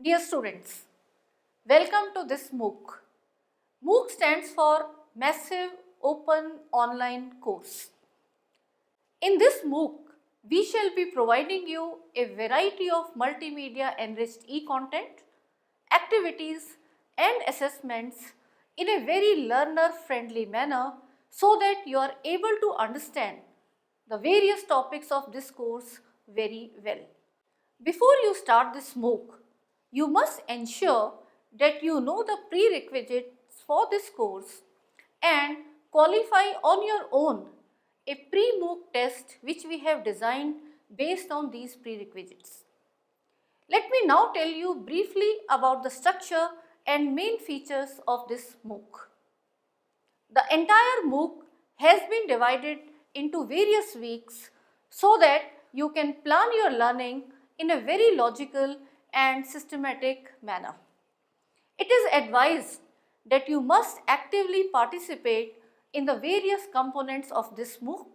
Dear students, welcome to this Mooc. Mooc stands for Massive Open Online Course. In this Mooc, we shall be providing you a variety of multimedia enriched e-content, activities and assessments in a very learner friendly manner so that you are able to understand the various topics of this course very well. Before you start this Mooc, you must ensure that you know the prerequisites for this course and qualify on your own a pre-Mooc test which we have designed based on these prerequisites. Let me now tell you briefly about the structure and main features of this Mooc. The entire Mooc has been divided into various weeks so that you can plan your learning in a very logical and systematic manner. It is advised that you must actively participate in the various components of this Mooc,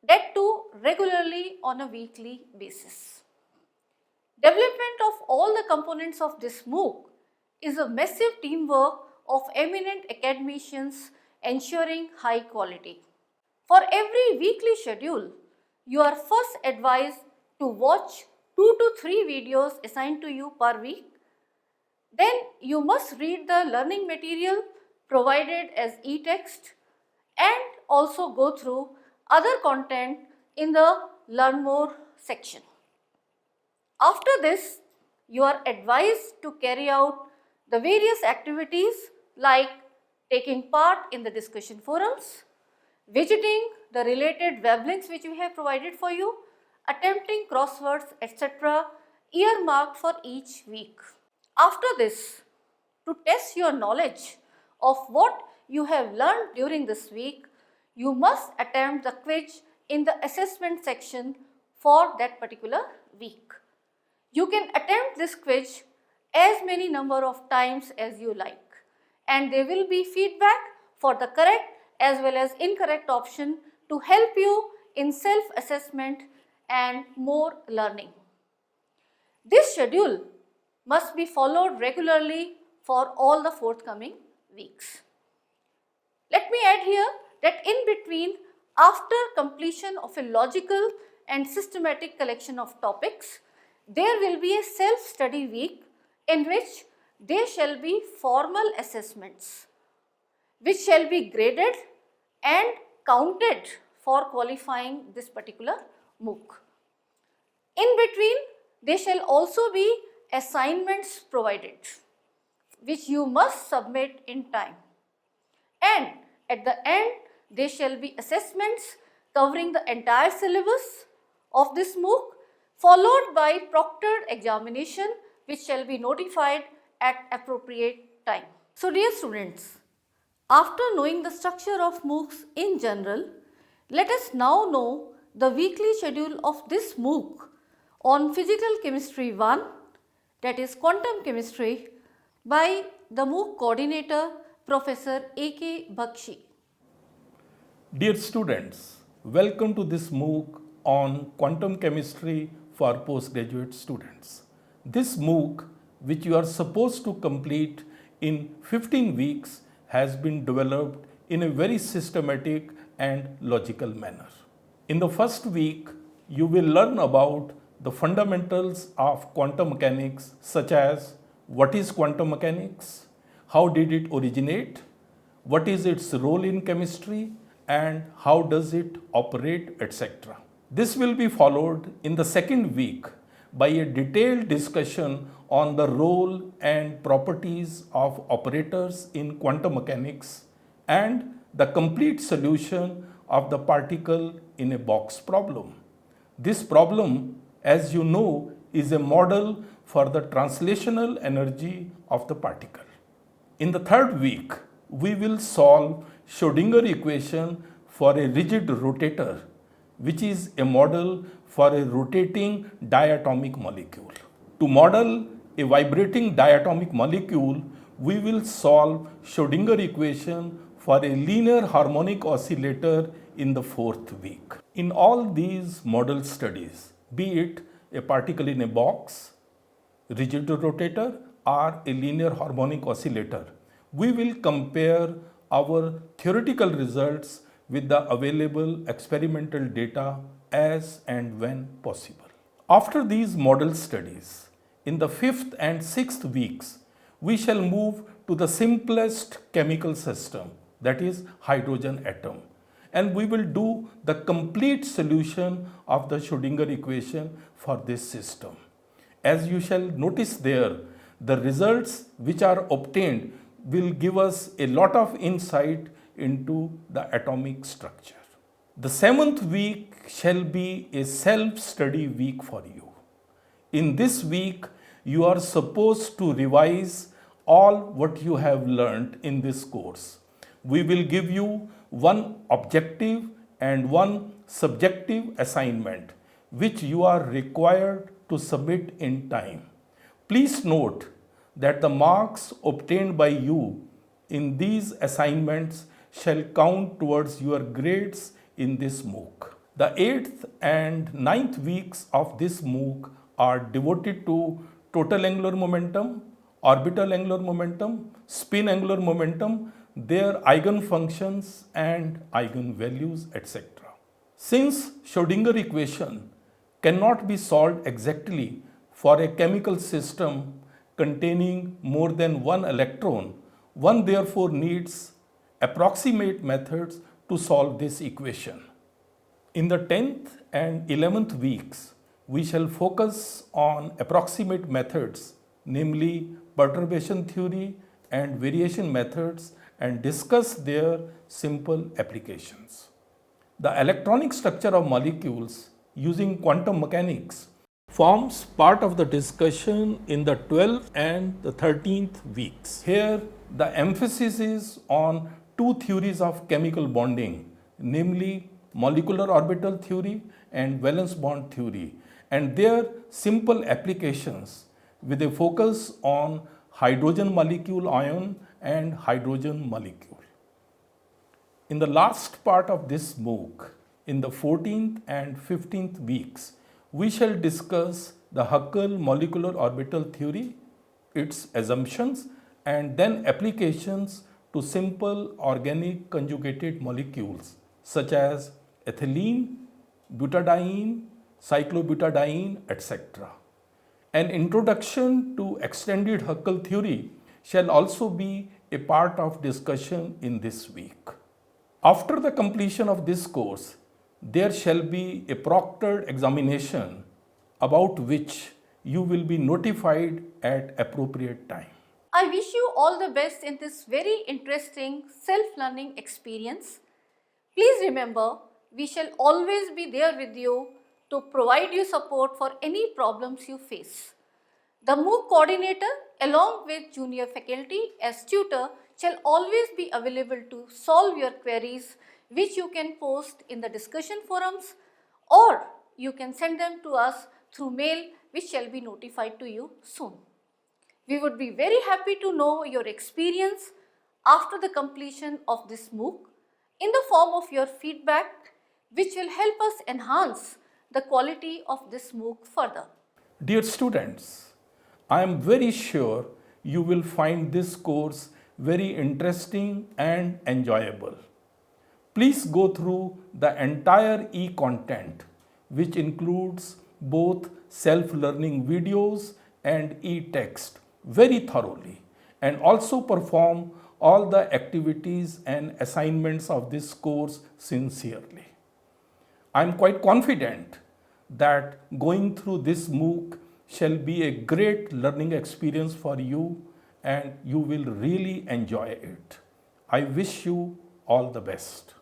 that too regularly on a weekly basis. Development of all the components of this Mooc is a massive teamwork of eminent academicians ensuring high quality. For every weekly schedule, you are first advised to watch 2 to 3 videos assigned to you per week. Then you must read the learning material provided as e-text and also go through other content in the Learn More section. After this, you are advised to carry out the various activities like taking part in the discussion forums, visiting the related web links which we have provided for you, attempting crosswords, etc., earmarked for each week. After this, to test your knowledge of what you have learned during this week, you must attempt the quiz in the assessment section for that particular week. You can attempt this quiz as many number of times as you like, and there will be feedback for the correct as well as incorrect option to help you in self-assessment and more learning. This schedule must be followed regularly for all the forthcoming weeks. Let me add here that in between, after completion of a logical and systematic collection of topics, there will be a self-study week in which there shall be formal assessments which shall be graded and counted for qualifying this particular Mooc. In between, there shall also be assignments provided which you must submit in time, and at the end there shall be assessments covering the entire syllabus of this Mooc, followed by proctored examination which shall be notified at appropriate time. So dear students, after knowing the structure of Moocs in general, let us now know the weekly schedule of this Mooc on Physical Chemistry 1, that is Quantum Chemistry, by the Mooc coordinator Professor A.K. Bakshi. Dear students, welcome to this Mooc on Quantum Chemistry for postgraduate students. This Mooc, which you are supposed to complete in 15 weeks, has been developed in a very systematic and logical manner. In the first week, you will learn about the fundamentals of quantum mechanics, such as what is quantum mechanics, how did it originate, what is its role in chemistry, and how does it operate, etc. This will be followed in the second week by a detailed discussion on the role and properties of operators in quantum mechanics and the complete solution of the particle in a box problem. This problem, as you know, is a model for the translational energy of the particle. In the third week, we will solve Schrödinger equation for a rigid rotator, which is a model for a rotating diatomic molecule. To model a vibrating diatomic molecule, we will solve Schrödinger equation for a linear harmonic oscillator in the fourth week. In all these model studies, be it a particle in a box, rigid rotator or a linear harmonic oscillator. We will compare our theoretical results with the available experimental data as and when possible. After these model studies, in the 5th and 6th weeks, we shall move to the simplest chemical system, that is hydrogen atom, and we will do the complete solution of the Schrödinger equation for this system. As you shall notice there, the results which are obtained will give us a lot of insight into the atomic structure. The 7th week shall be a self-study week for you. In this week, you are supposed to revise all what you have learned in this course. We will give you one objective and one subjective assignment which you are required to submit in time. Please note that the marks obtained by you in these assignments shall count towards your grades in this MOOC. The 8th and 9th weeks of this MOOC are devoted to total angular momentum, orbital angular momentum, spin angular momentum, their eigenfunctions and eigenvalues, etc. Since Schrödinger equation cannot be solved exactly for a chemical system containing more than one electron, one therefore needs approximate methods to solve this equation. In the 10th and 11th weeks, we shall focus on approximate methods, namely perturbation theory and variation methods, and discuss their simple applications. The electronic structure of molecules using quantum mechanics forms part of the discussion in the 12th and the 13th weeks. Here, the emphasis is on two theories of chemical bonding, namely molecular orbital theory and valence bond theory, and their simple applications with a focus on hydrogen molecule ion and hydrogen molecule. In the last part of this MOOC, in the 14th and 15th weeks, we shall discuss the Hückel molecular orbital theory, its assumptions, and then applications to simple organic conjugated molecules such as ethylene, butadiene, cyclobutadiene, etc. An introduction to extended Hückel theory shall also be a part of discussion in this week. After the completion of this course, there shall be a proctored examination about which you will be notified at appropriate time. I wish you all the best in this very interesting self-learning experience. Please remember, we shall always be there with you to provide you support for any problems you face. The MOOC coordinator along with junior faculty as tutor shall always be available to solve your queries, which you can post in the discussion forums, or you can send them to us through mail, which shall be notified to you soon. We would be very happy to know your experience after the completion of this MOOC in the form of your feedback, which will help us enhance the quality of this MOOC further. Dear students, I am very sure you will find this course very interesting and enjoyable. Please go through the entire e-content, which includes both self-learning videos and e-text very thoroughly, and also perform all the activities and assignments of this course sincerely. I am quite confident that going through this MOOC shall be a great learning experience for you, and you will really enjoy it. I wish you all the best.